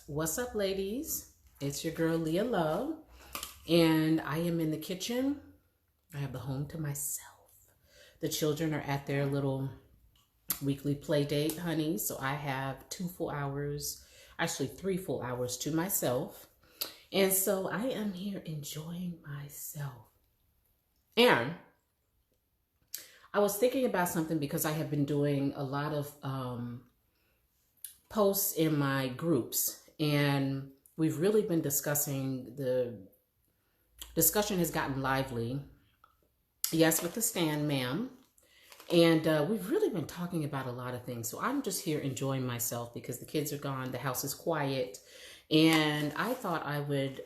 What's up, ladies? It's your girl, Levelup, and I am in the kitchen. I have the home to myself. The children are at their little weekly play date, honey, so I have 2 full hours, actually 3 full hours to myself. And so I am here enjoying myself. And I was thinking about something because I have been doing a lot of posts in my groups, and we've really been discussing, the discussion has gotten lively. Yes, with the stand, ma'am. And we've really been talking about a lot of things. So I'm just here enjoying myself because the kids are gone, the house is quiet, and I thought I would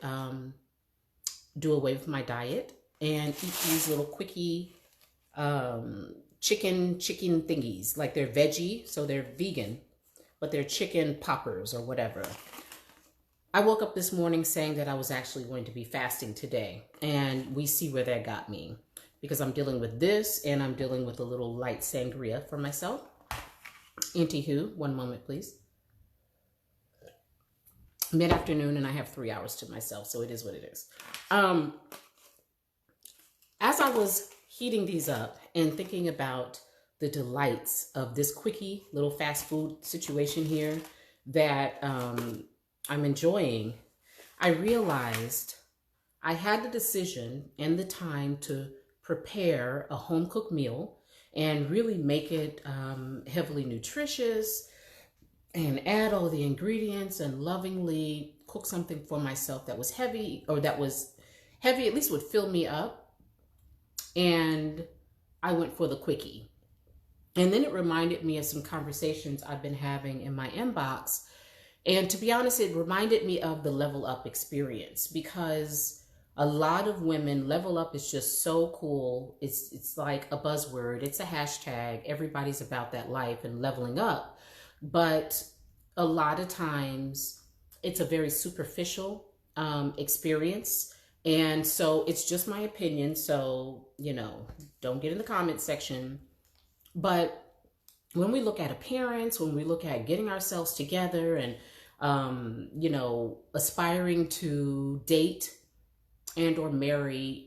do away with my diet and eat these little quickie chicken thingies. Like they're veggie, so they're vegan, but they're chicken poppers or whatever. I woke up this morning saying that I was actually going to be fasting today, and we see where that got me, because I'm dealing with this and I'm dealing with a little light sangria for myself. Anywho, one moment, please. Mid-afternoon, and I have 3 hours to myself, so it is what it is. As I was heating these up and thinking about the delights of this quickie little fast food situation here that I'm enjoying, I realized I had the decision and the time to prepare a home-cooked meal and really make it heavily nutritious and add all the ingredients and lovingly cook something for myself that was heavy, or that was heavy, at least would fill me up. And I went for the quickie. And then it reminded me of some conversations I've been having in my inbox. And to be honest, it reminded me of the Level Up experience, because a lot of women, Level Up is just so cool. It's like a buzzword. It's a hashtag. Everybody's about that life and leveling up. But a lot of times it's a very superficial experience. And so it's just my opinion. So, don't get in the comment section. But when we look at appearance, when we look at getting ourselves together and, aspiring to date and or marry,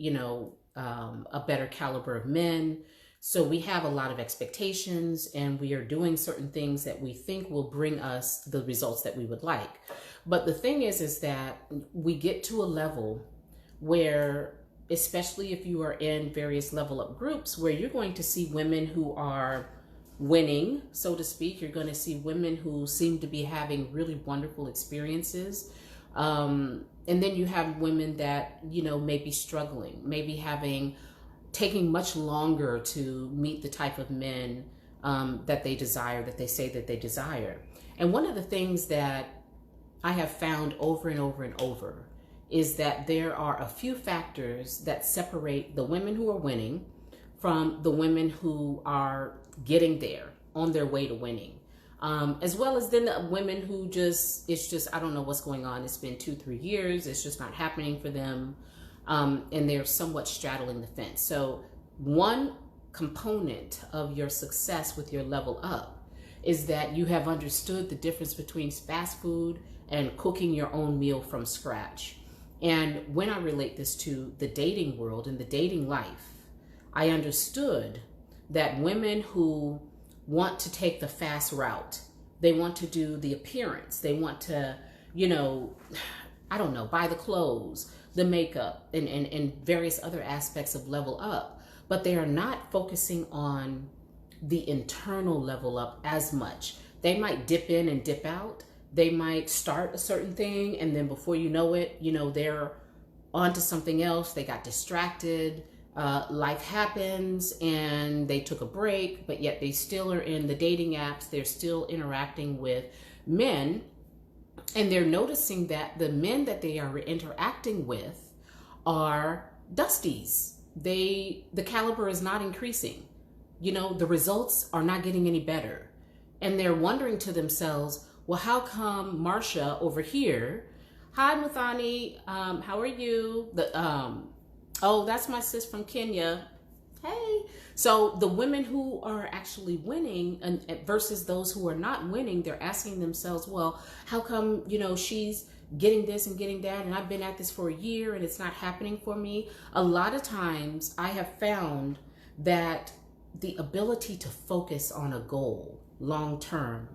a better caliber of men. So we have a lot of expectations, and we are doing certain things that we think will bring us the results that we would like. But the thing is that we get to a level where, especially if you are in various Level Up groups, where you're going to see women who are winning, so to speak. You're going to see women who seem to be having really wonderful experiences. And then you have women that, may be struggling, maybe taking much longer to meet the type of men that they desire, that they say that they desire. And one of the things that I have found over and over and over is that there are a few factors that separate the women who are winning from the women who are getting there, on their way to winning. As well as then the women who I don't know what's going on. It's been 2-3 years. It's just not happening for them. And they're somewhat straddling the fence. So one component of your success with your Level Up is that you have understood the difference between fast food and cooking your own meal from scratch. And when I relate this to the dating world and the dating life, I understood that women who want to take the fast route, they want to do the appearance, they want to, buy the clothes, the makeup, and various other aspects of Level Up, but they are not focusing on the internal Level Up as much. They might dip in and dip out. They might start a certain thing, and then before you know it, they're on to something else. They got distracted. Life happens and they took a break, but yet they still are in the dating apps. They're still interacting with men, and they're noticing that the men that they are interacting with are dusties. The caliber is not increasing. The results are not getting any better. And they're wondering to themselves, well, how come Marsha over here, hi Muthani, how are you? Oh, that's my sis from Kenya. Hey. So the women who are actually winning and versus those who are not winning, they're asking themselves, well, how come, she's getting this and getting that, and I've been at this for a year and it's not happening for me? A lot of times I have found that the ability to focus on a goal long term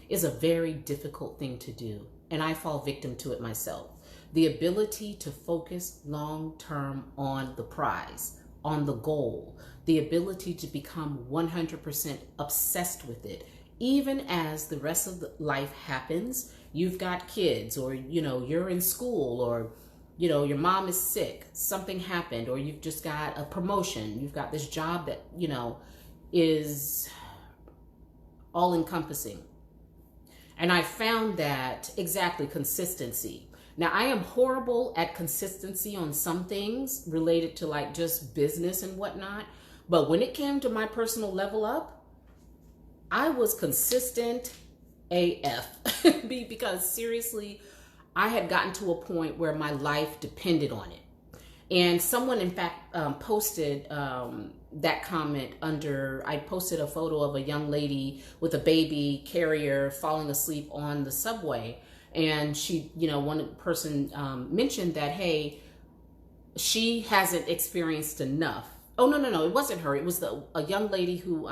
is a very difficult thing to do. And I fall victim to it myself. The ability to focus long term on the prize, on the goal, the ability to become 100% obsessed with it, even as the rest of the life happens. You've got kids, or you're in school, or your mom is sick, something happened, or you've just got a promotion, you've got this job that is all encompassing. And I found that exactly consistency. Now, I am horrible at consistency on some things related to like just business and whatnot. But when it came to my personal level up, I was consistent AF. Because seriously, I had gotten to a point where my life depended on it. And someone, in fact, posted that comment under, I posted a photo of a young lady with a baby carrier falling asleep on the subway. And she, one person mentioned that, hey, she hasn't experienced enough. Oh, no, it wasn't her. It was a young lady who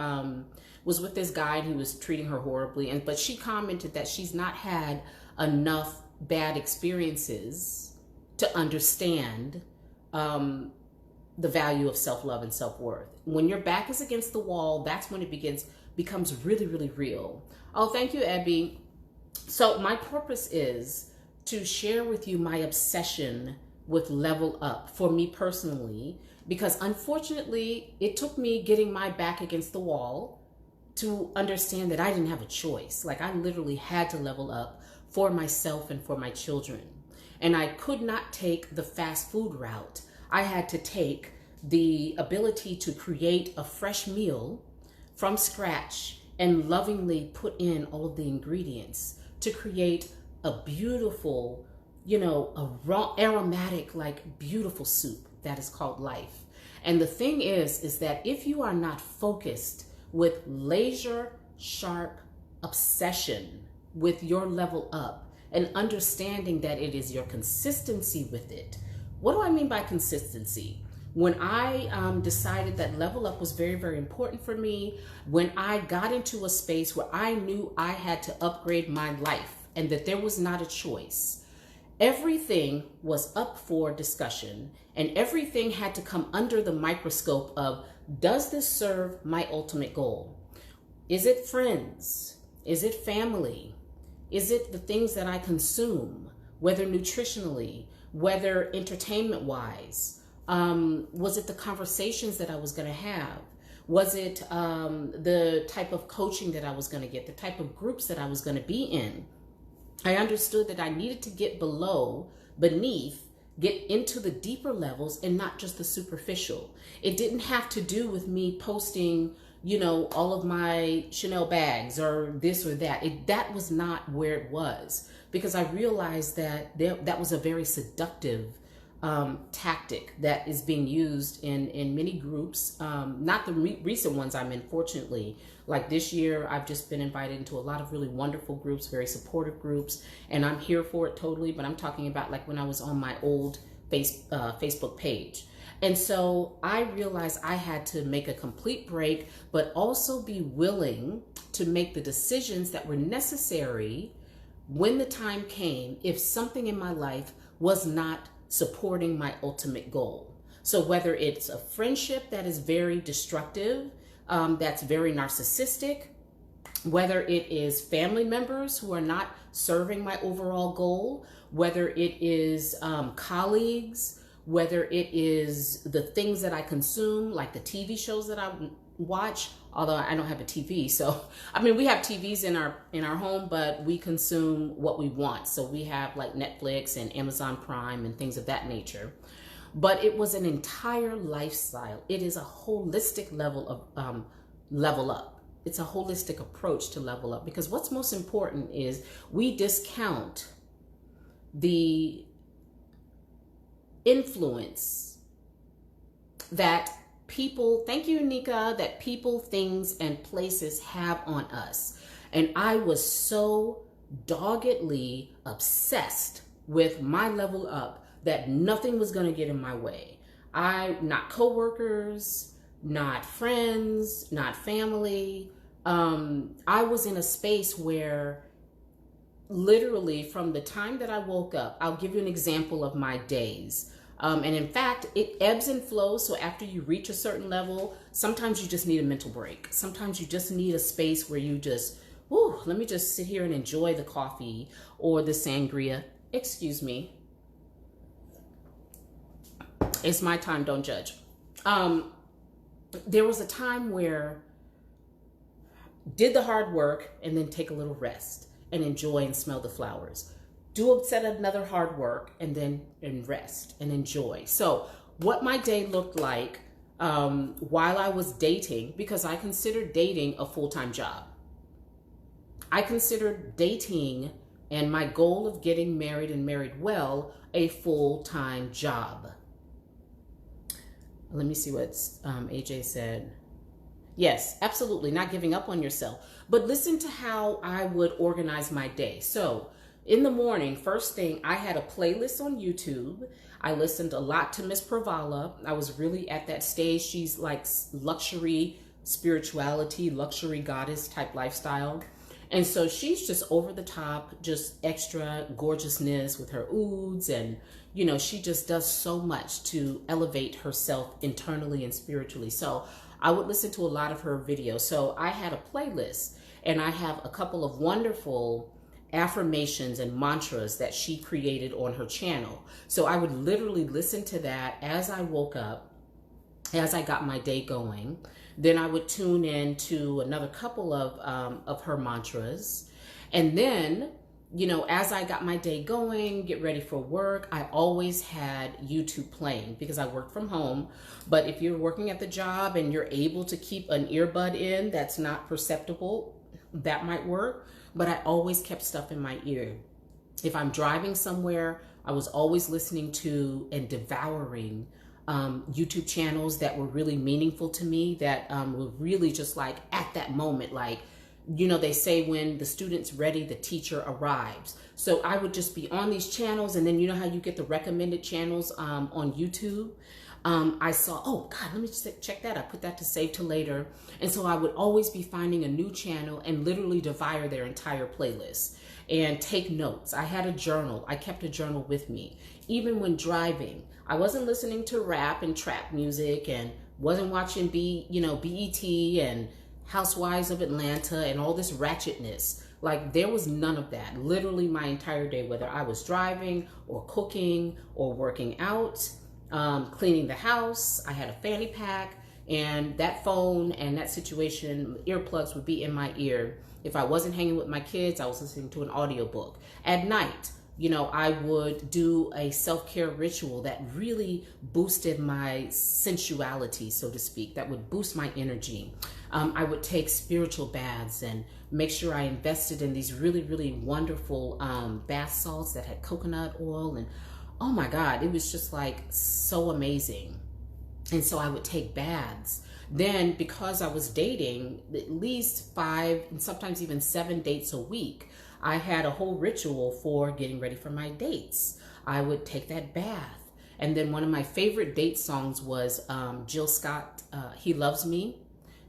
was with this guy and he was treating her horribly. But she commented that she's not had enough bad experiences to understand the value of self-love and self-worth. When your back is against the wall, that's when it becomes really, really real. Oh, thank you, Abby. So my purpose is to share with you my obsession with Level Up for me personally, because unfortunately, it took me getting my back against the wall to understand that I didn't have a choice. Like, I literally had to level up for myself and for my children. And I could not take the fast food route. I had to take the ability to create a fresh meal from scratch and lovingly put in all of the ingredients to create a beautiful, a raw, aromatic, like beautiful soup that is called life. And the thing is that if you are not focused with laser sharp obsession with your level up, and understanding that it is your consistency with it. What do I mean by consistency? When I decided that Level Up was very, very important for me, when I got into a space where I knew I had to upgrade my life and that there was not a choice, everything was up for discussion and everything had to come under the microscope of, does this serve my ultimate goal? Is it friends? Is it family? Is it the things that I consume, whether nutritionally, whether entertainment-wise? Was it the conversations that I was going to have? Was it the type of coaching that I was going to get, the type of groups that I was going to be in? I understood that I needed to get beneath, get into the deeper levels and not just the superficial. It didn't have to do with me posting all of my Chanel bags or this or that. That was not where it was, because I realized that that was a very seductive tactic that is being used in many groups, not the recent ones I'm in, fortunately. Like this year, I've just been invited into a lot of really wonderful groups, very supportive groups, and I'm here for it totally, but I'm talking about like when I was on my old Facebook page. And so I realized I had to make a complete break, but also be willing to make the decisions that were necessary when the time came, if something in my life was not supporting my ultimate goal. So whether it's a friendship that is very destructive, that's very narcissistic, whether it is family members who are not serving my overall goal, whether it is colleagues, whether it is the things that I consume, like the TV shows that I watch, although I don't have a TV. So, I mean, we have TVs in our home, but we consume what we want. So we have like Netflix and Amazon Prime and things of that nature. But it was an entire lifestyle. It is a holistic level of level up. It's a holistic approach to level up, because what's most important is we discount the influence that people, thank you, Nika, that people, things, and places have on us. And I was so doggedly obsessed with my level up that nothing was going to get in my way. Not coworkers, not friends, not family. I was in a space where literally from the time that I woke up, I'll give you an example of my days. And in fact, it ebbs and flows. So after you reach a certain level, sometimes you just need a mental break. Sometimes you just need a space where you just, whoo, let me just sit here and enjoy the coffee or the sangria. Excuse me. It's my time, don't judge. There was a time where did the hard work and then take a little rest and enjoy and smell the flowers. Do a set another hard work and then rest and enjoy. So what my day looked like while I was dating, because I considered dating a full-time job. I considered dating and my goal of getting married and married well a full-time job. Let me see what AJ said. Yes, absolutely. Not giving up on yourself. But listen to how I would organize my day. So in the morning, first thing, I had a playlist on YouTube. I listened a lot to Miss Pravala. I was really at that stage. She's like luxury spirituality, luxury goddess type lifestyle. And so she's just over the top, just extra gorgeousness with her ouds. And, you know, she just does so much to elevate herself internally and spiritually. So I would listen to a lot of her videos. So I had a playlist and I have a couple of wonderful affirmations and mantras that she created on her channel. So I would literally listen to that as I woke up, as I got my day going. Then I would tune in to another couple of her mantras. And then, you know, as I got my day going, get ready for work, I always had YouTube playing because I work from home. But if you're working at the job and you're able to keep an earbud in that's not perceptible, that might work. But I always kept stuff in my ear. If I'm driving somewhere, I was always listening to and devouring YouTube channels that were really meaningful to me, that were really just like at that moment, like, you know, they say when the student's ready, the teacher arrives. So I would just be on these channels, and then you know how you get the recommended channels on YouTube. I saw, oh God, let me just check that. I put that to save to later. And so I would always be finding a new channel and literally devour their entire playlist and take notes. I had a journal. I kept a journal with me. Even when driving, I wasn't listening to rap and trap music and wasn't watching BET and Housewives of Atlanta and all this ratchetness. Like, there was none of that. Literally my entire day, whether I was driving or cooking or working out, cleaning the house, I had a fanny pack, and that phone and that situation, earplugs would be in my ear. If I wasn't hanging with my kids, I was listening to an audiobook. At night, you know, I would do a self-care ritual that really boosted my sensuality, so to speak, that would boost my energy. I would take spiritual baths and make sure I invested in these really, really wonderful bath salts that had coconut oil. And oh my God, it was just like so amazing. And so I would take baths. Then, because I was dating at least 5 and sometimes even 7 dates a week, I had a whole ritual for getting ready for my dates. I would take that bath. And then one of my favorite date songs was Jill Scott, He Loves Me.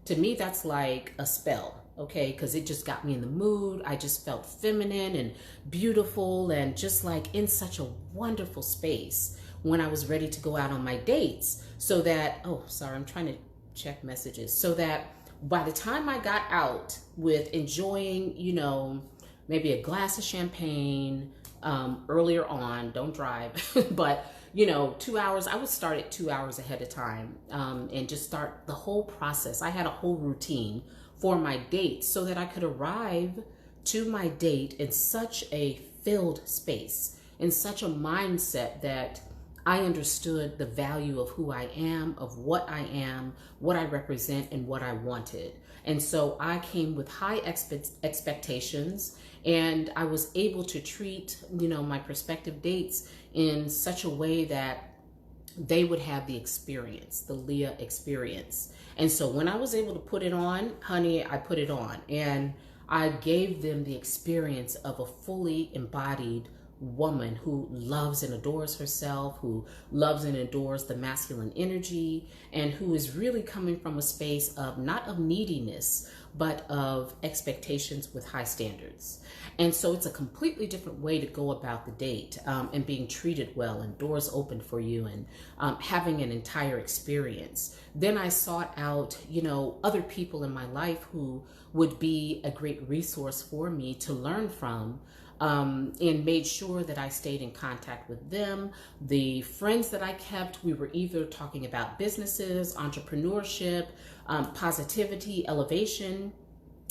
To me, that's like a spell, okay? Because it just got me in the mood. I just felt feminine and beautiful and just like in such a wonderful space when I was ready to go out on my dates. So that, oh, sorry, I'm trying to check messages. So that by the time I got out with enjoying, you know, maybe a glass of champagne earlier on, don't drive, but you know, 2 hours, I would start at 2 hours ahead of time and just start the whole process. I had a whole routine for my date so that I could arrive to my date in such a filled space, in such a mindset that I understood the value of who I am, of what I represent, and what I wanted. And so I came with high expectations, and I was able to treat, you know, my prospective dates in such a way that they would have the experience, the Leah experience. And so when I was able to put it on, honey, I put it on. And I gave them the experience of a fully embodied woman who loves and adores herself, who loves and adores the masculine energy, and who is really coming from a space of not of neediness, but of expectations with high standards. And so it's a completely different way to go about the date, and being treated well and doors open for you, and having an entire experience. Then I sought out, other people in my life who would be a great resource for me to learn from, and made sure that I stayed in contact with them. The friends that I kept, we were either talking about businesses, entrepreneurship, positivity, elevation.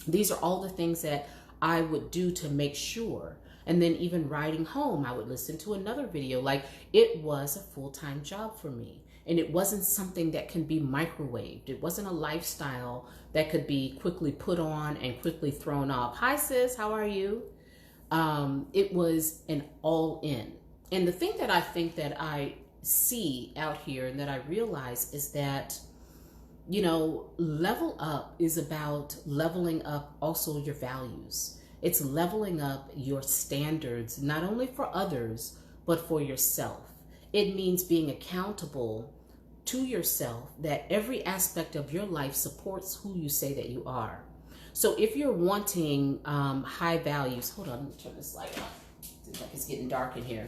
These are all the things that I would do to make sure. And then even riding home, I would listen to another video. Like, it was a full-time job for me. And it wasn't something that can be microwaved. It wasn't a lifestyle that could be quickly put on and quickly thrown off. Hi sis, how are you? It was an all in. And the thing that I think that I see out here and that I realize is that, level up is about leveling up also your values. It's leveling up your standards, not only for others, but for yourself. It means being accountable to yourself, that every aspect of your life supports who you say that you are. So if you're wanting high values, hold on, let me turn this light on. Seems like it's getting dark in here.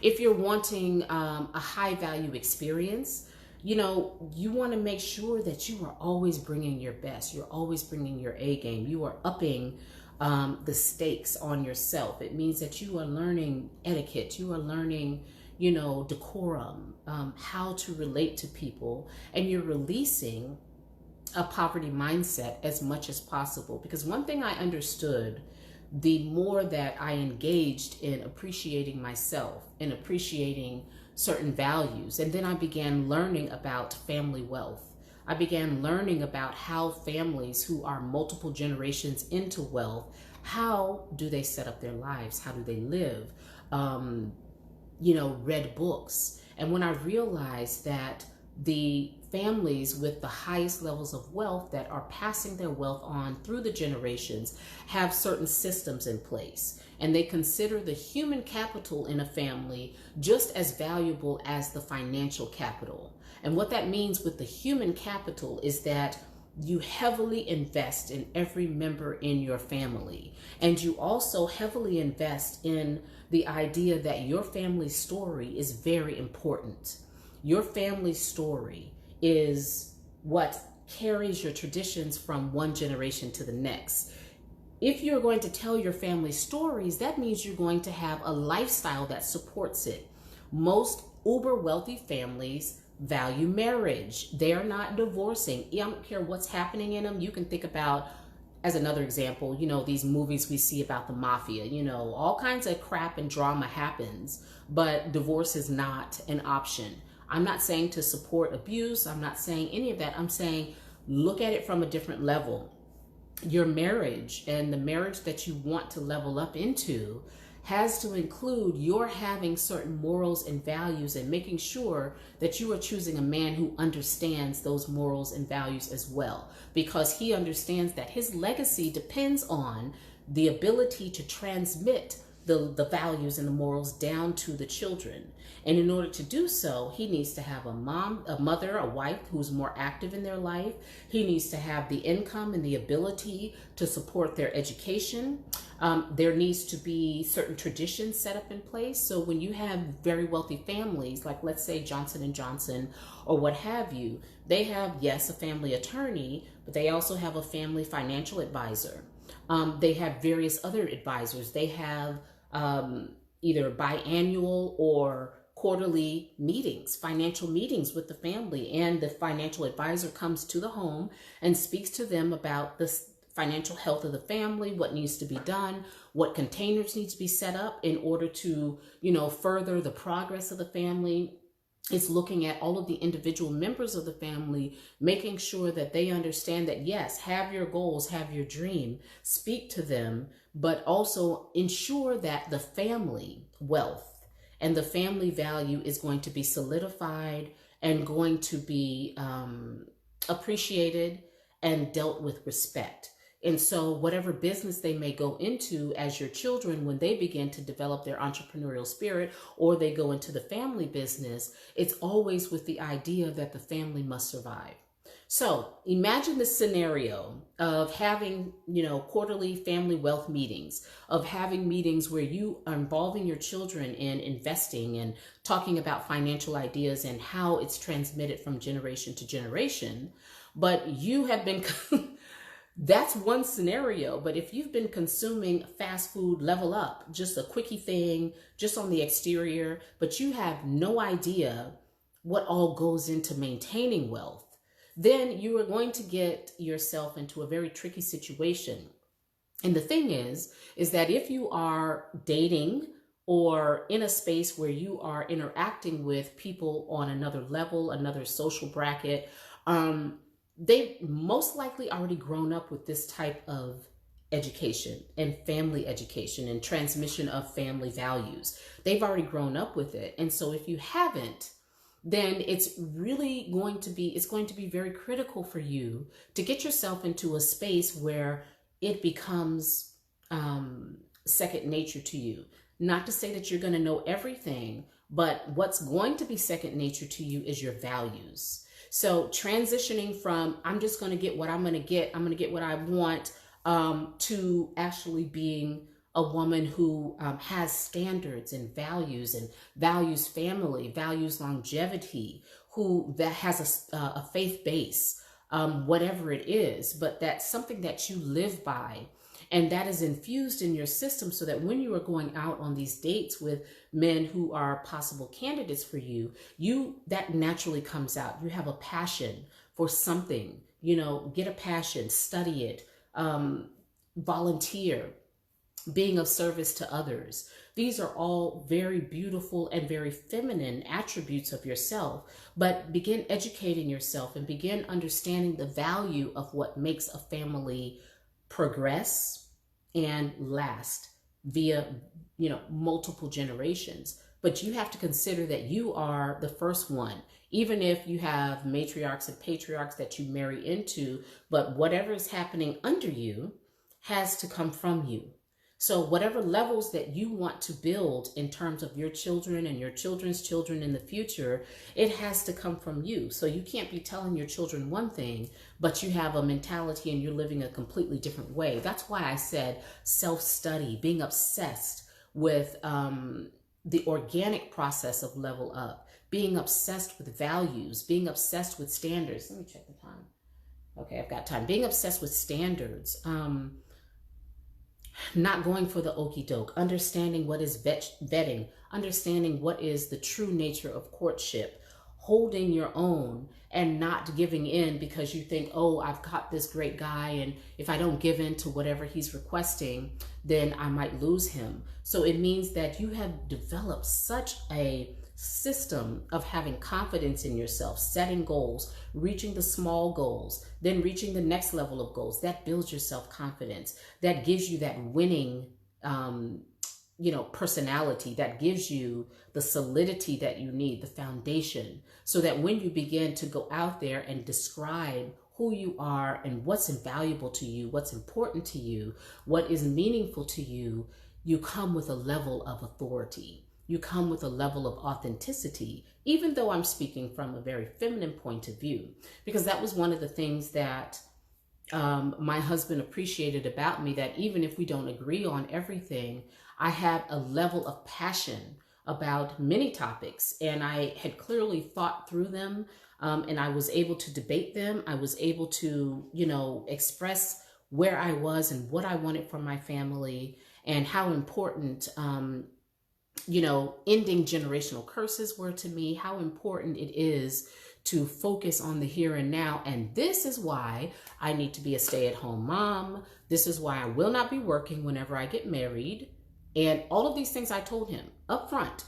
If you're wanting a high value experience, you want to make sure that you are always bringing your best. You're always bringing your A game. You are upping the stakes on yourself. It means that you are learning etiquette. You are learning, decorum, how to relate to people, and you're releasing a poverty mindset as much as possible. Because one thing I understood, the more that I engaged in appreciating myself and appreciating certain values, and then I began learning about family wealth. I began learning about how families who are multiple generations into wealth, how do they set up their lives? How do they live? Read books. And when I realized that the families with the highest levels of wealth that are passing their wealth on through the generations have certain systems in place, and they consider the human capital in a family just as valuable as the financial capital. And what that means with the human capital is that you heavily invest in every member in your family, and you also heavily invest in the idea that your family story is very important. Your family story is what carries your traditions from one generation to the next. If you're going to tell your family stories, that means you're going to have a lifestyle that supports it. Most uber wealthy families value marriage. They're not divorcing. I don't care what's happening in them. You can think about, as another example, these movies we see about the mafia, all kinds of crap and drama happens, but divorce is not an option. I'm not saying to support abuse. I'm not saying any of that. I'm saying look at it from a different level. Your marriage and the marriage that you want to level up into has to include your having certain morals and values, and making sure that you are choosing a man who understands those morals and values as well, because he understands that his legacy depends on the ability to transmit the values and the morals down to the children. And in order to do so, he needs to have a mother, a wife who's more active in their life. He needs to have the income and the ability to support their education. There needs to be certain traditions set up in place. So when you have very wealthy families, like let's say Johnson & Johnson or what have you, they have, yes, a family attorney, but they also have a family financial advisor. They have various other advisors. They have either biannual or quarterly meetings, financial meetings with the family, and the financial advisor comes to the home and speaks to them about the financial health of the family, what needs to be done, what containers need to be set up in order to, further the progress of the family. It's looking at all of the individual members of the family, making sure that they understand that, yes, have your goals, have your dream, speak to them, but also ensure that the family wealth and the family value is going to be solidified and going to be appreciated and dealt with respect. And so whatever business they may go into as your children, when they begin to develop their entrepreneurial spirit or they go into the family business, it's always with the idea that the family must survive. So imagine the scenario of having, quarterly family wealth meetings, of having meetings where you are involving your children in investing and talking about financial ideas and how it's transmitted from generation to generation. But you have been, that's one scenario. But if you've been consuming fast food, Levelup, just a quickie thing, just on the exterior, but you have no idea what all goes into maintaining wealth, then you are going to get yourself into a very tricky situation. And the thing is that if you are dating or in a space where you are interacting with people on another level, another social bracket, they've most likely already grown up with this type of education and family education and transmission of family values. They've already grown up with it. And so if you haven't, then it's going to be very critical for you to get yourself into a space where it becomes second nature to you. Not to say that you're going to know everything, but what's going to be second nature to you is your values. So transitioning from, I'm just going to get what I'm going to get what I want, to actually being a woman who has standards and values family, values longevity, that has a faith base, whatever it is, but that's something that you live by. And that is infused in your system so that when you are going out on these dates with men who are possible candidates for you, that naturally comes out. You have a passion for something, get a passion, study it, volunteer, being of service to others. These are all very beautiful and very feminine attributes of yourself, but begin educating yourself and begin understanding the value of what makes a family progress and last via, multiple generations. But you have to consider that you are the first one, even if you have matriarchs and patriarchs that you marry into, but whatever is happening under you has to come from you. So whatever levels that you want to build in terms of your children and your children's children in the future, it has to come from you. So you can't be telling your children one thing, but you have a mentality and you're living a completely different way. That's why I said self-study, being obsessed with the organic process of Level Up, being obsessed with values, being obsessed with standards. Let me check the time. Okay, I've got time. Being obsessed with standards. Not going for the okie doke, understanding what is vetting, understanding what is the true nature of courtship, holding your own and not giving in because you think, oh, I've got this great guy, and if I don't give in to whatever he's requesting, then I might lose him. So it means that you have developed such a system of having confidence in yourself, setting goals, reaching the small goals, then reaching the next level of goals. That builds your self-confidence. That gives you that winning, personality. That gives you the solidity that you need, the foundation, so that when you begin to go out there and describe who you are and what's invaluable to you, what's important to you, what is meaningful to you, you come with a level of authority. You come with a level of authenticity, even though I'm speaking from a very feminine point of view, because that was one of the things that my husband appreciated about me, that even if we don't agree on everything, I had a level of passion about many topics, and I had clearly thought through them, and I was able to debate them. I was able to, express where I was and what I wanted for my family and how important ending generational curses were to me, how important it is to focus on the here and now. And this is why I need to be a stay-at-home mom. This is why I will not be working whenever I get married. And all of these things I told him up front.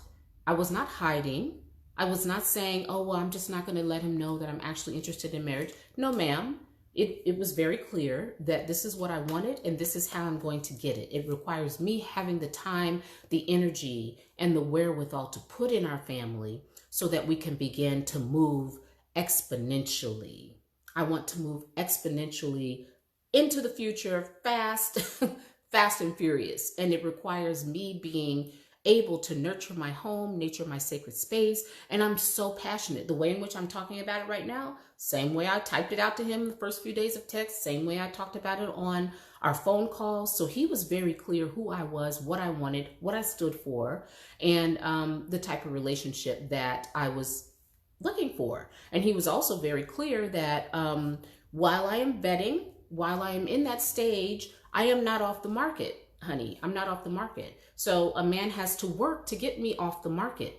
I was not hiding. I was not saying, oh, well, I'm just not going to let him know that I'm actually interested in marriage. No, ma'am. it was very clear that this is what I wanted and this is how I'm going to get it. It requires me having the time, the energy, and the wherewithal to put in our family so that we can begin to move exponentially. I want to move exponentially into the future fast, fast and furious. And it requires me being able to nurture my home, nurture my sacred space. And I'm so passionate. The way in which I'm talking about it right now, same way I typed it out to him the first few days of text, same way I talked about it on our phone calls. So he was very clear who I was, what I wanted, what I stood for, and the type of relationship that I was looking for. And he was also very clear that while I am vetting, while I am in that stage, I am not off the market, honey. I'm not off the market. So a man has to work to get me off the market.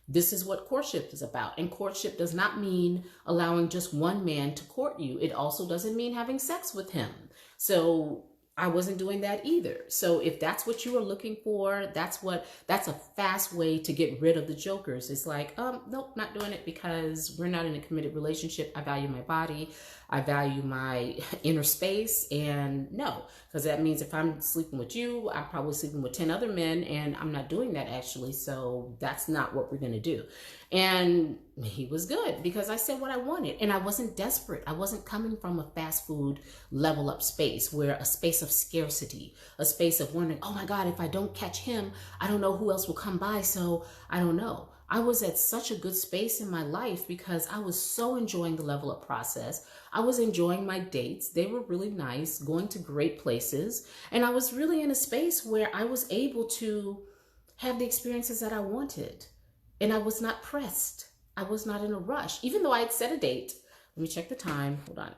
This is what courtship is about. And courtship does not mean allowing just one man to court you. It also doesn't mean having sex with him. So I wasn't doing that either. So if that's what you are looking for, that's a fast way to get rid of the jokers. It's like, nope, not doing it because we're not in a committed relationship. I value my body. I value my inner space. And no, because that means if I'm sleeping with you, I'm probably sleeping with 10 other men, and I'm not doing that actually. So that's not what we're going to do. And he was good because I said what I wanted, and I wasn't desperate. I wasn't coming from a fast food level up space, where a space of scarcity, a space of wondering, oh my God, if I don't catch him, I don't know who else will come by. So I don't know. I was at such a good space in my life because I was so enjoying the level up process. I was enjoying my dates. They were really nice, going to great places. And I was really in a space where I was able to have the experiences that I wanted. And I was not pressed. I was not in a rush. Even though I had set a date, let me check the time, hold on.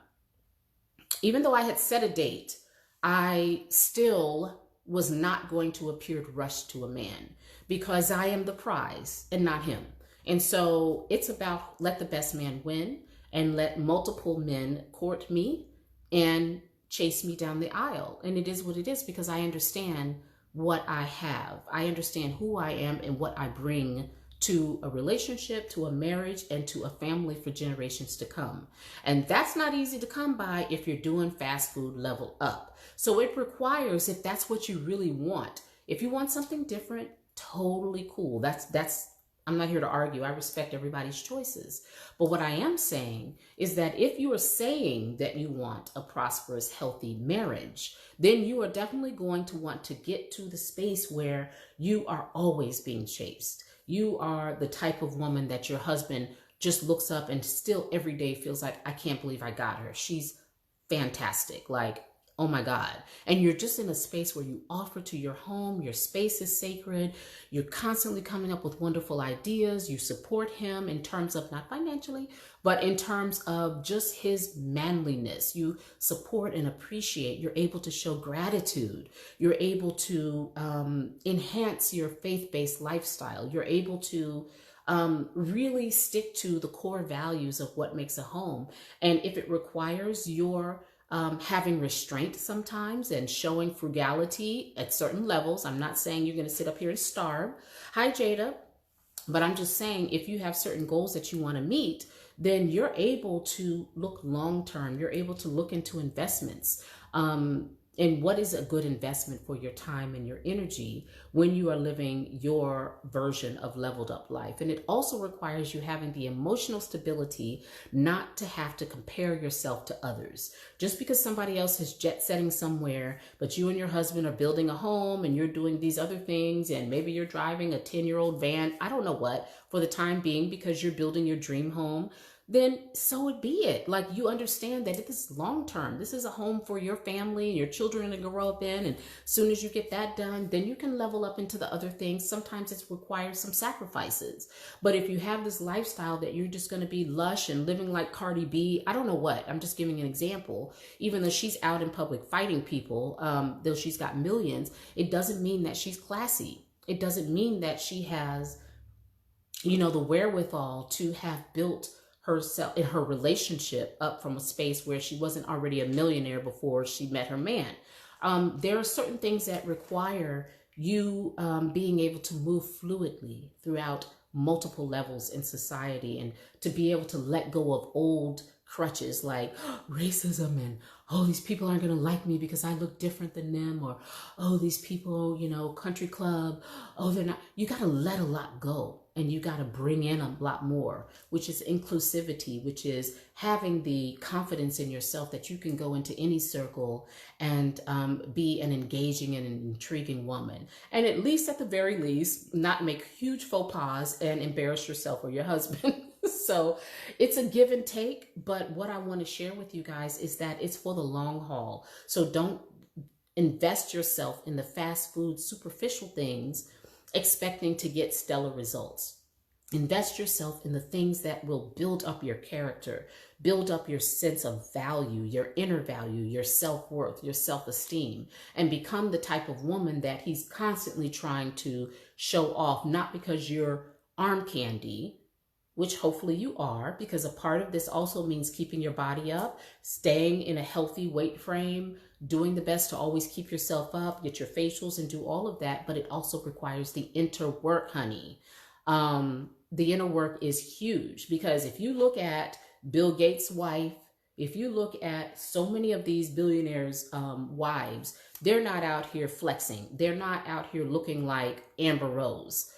Even though I had set a date, I still was not going to appear rushed to a man because I am the prize and not him. And so it's about let the best man win and let multiple men court me and chase me down the aisle. And it is what it is because I understand what I have. I understand who I am and what I bring to a relationship, to a marriage, and to a family for generations to come. And that's not easy to come by if you're doing fast food level up. So it requires, if that's what you really want, if you want something different, totally cool. That's I'm not here to argue. I respect everybody's choices. But what I am saying is that if you are saying that you want a prosperous, healthy marriage, then you are definitely going to want to get to the space where you are always being chased. You are the type of woman that your husband just looks up and still every day feels like, I can't believe I got her. She's fantastic. Like, oh my God. And you're just in a space where you offer to your home, your space is sacred. You're constantly coming up with wonderful ideas. You support him in terms of not financially, but in terms of just his manliness. You support and appreciate. You're able to show gratitude. You're able to enhance your faith-based lifestyle. You're able to really stick to the core values of what makes a home. And if it requires your having restraint sometimes and showing frugality at certain levels. I'm not saying you're going to sit up here and starve. Hi, Jada. But I'm just saying if you have certain goals that you want to meet, then you're able to look long term. You're able to look into investments. And what is a good investment for your time and your energy when you are living your version of leveled up life? And it also requires you having the emotional stability not to have to compare yourself to others. Just because somebody else is jet setting somewhere, but you and your husband are building a home and you're doing these other things, and maybe you're driving a 10-year-old van, I don't know what, for the time being because you're building your dream home, then so it be it. Like, you understand that this is long term. This is a home for your family and your children to grow up in. And as soon as you get that done, then you can level up into the other things. Sometimes it requires some sacrifices. But if you have this lifestyle that you're just going to be lush and living like Cardi B, I don't know what, I'm just giving an example. Even though she's out in public fighting people, though she's got millions, it doesn't mean that she's classy. It doesn't mean that she has, the wherewithal to have built herself in her relationship up from a space where she wasn't already a millionaire before she met her man. There are certain things that require you being able to move fluidly throughout multiple levels in society, and to be able to let go of old crutches like racism and, oh, these people aren't going to like me because I look different than them, or, oh, these people, you know, country club, oh, they're not. You got to let a lot go, and you got to bring in a lot more, which is inclusivity, which is having the confidence in yourself that you can go into any circle and be an engaging and an intriguing woman. And at least, at the very least, not make huge faux pas and embarrass yourself or your husband. So it's a give and take. But what I want to share with you guys is that it's for the long haul. So don't invest yourself in the fast food, superficial things, expecting to get stellar results. Invest yourself in the things that will build up your character, build up your sense of value, your inner value, your self-worth, your self-esteem, and become the type of woman that he's constantly trying to show off, not because you're arm candy, which hopefully you are, because a part of this also means keeping your body up, staying in a healthy weight frame, doing the best to always keep yourself up, get your facials and do all of that. But it also requires the inner work, honey. The inner work is huge, because if you look at Bill Gates' wife, if you look at so many of these billionaires' wives, they're not out here flexing. They're not out here looking like Amber Rose,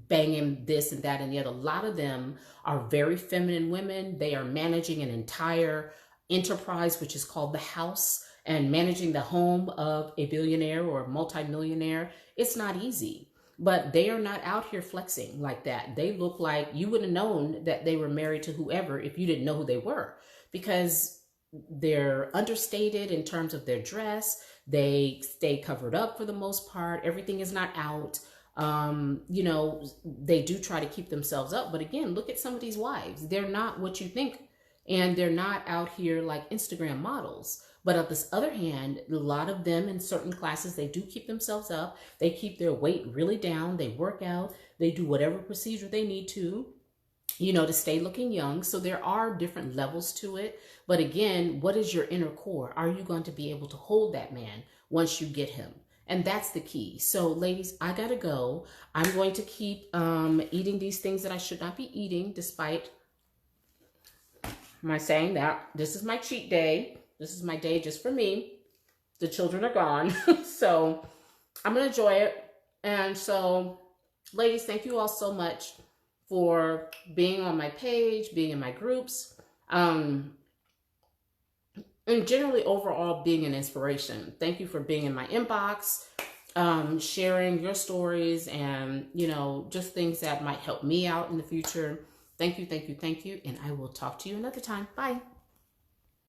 banging this and that and the other. A lot of them are very feminine women. They are managing an entire enterprise, which is called the house, and managing the home of a billionaire or a multimillionaire. It's not easy, but they are not out here flexing like that. They look like you would have known that they were married to whoever if you didn't know who they were, because they're understated in terms of their dress. They stay covered up for the most part. Everything is not out. You know, they do try to keep themselves up, but again, look at some of these wives. They're not what you think, and they're not out here like Instagram models. But on this other hand, a lot of them in certain classes, they do keep themselves up. They keep their weight really down. They work out. They do whatever procedure they need to, you know, to stay looking young. So there are different levels to it. But again, what is your inner core? Are you going to be able to hold that man once you get him? And that's the key. So ladies, I gotta go. I'm going to keep eating these things that I should not be eating, despite my saying that this is my cheat day. This is my day just for me. The children are gone. So I'm gonna enjoy it. And so ladies, thank you all so much for being on my page, being in my groups, and generally overall being an inspiration. Thank you for being in my inbox, sharing your stories and, you know, just things that might help me out in the future. Thank you, thank you, thank you. And I will talk to you another time. Bye.